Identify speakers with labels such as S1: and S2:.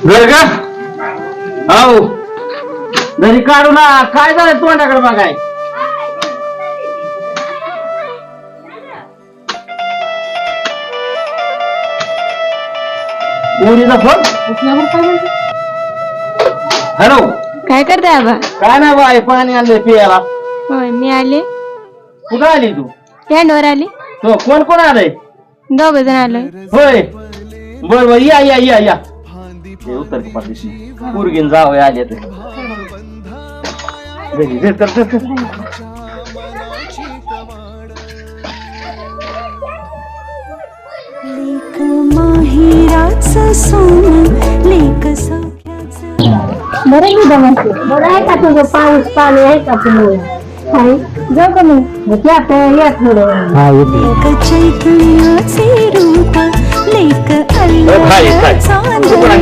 S1: घर का हो घरी काढू ना. काय झालं तोंडाकडे बघाय. मुलीचा फोन. हॅलो
S2: काय करताय आबा?
S1: काय नाही बाय पाणी आणलंय पियाला.
S2: होय मी आले.
S1: कुठं आली तू?
S2: स्टँडवर आले.
S1: तो कोण कोण आलंय?
S2: दोघ जण आलोय.
S1: होय बर बर या या या या. उत्तर प्रदेश पोरगीन जावं आले तर घरी दे तर
S3: लेक माहिराचं सोनं लेक सौख्याचं.
S2: बरं मी दमते. बरं आहे का तुझं? पाऊस पाणी आहे का तुम्ही? जाऊ का मग? या थोडं.
S3: लेक चैतन्याचे रूप लेक अल्लाह चांद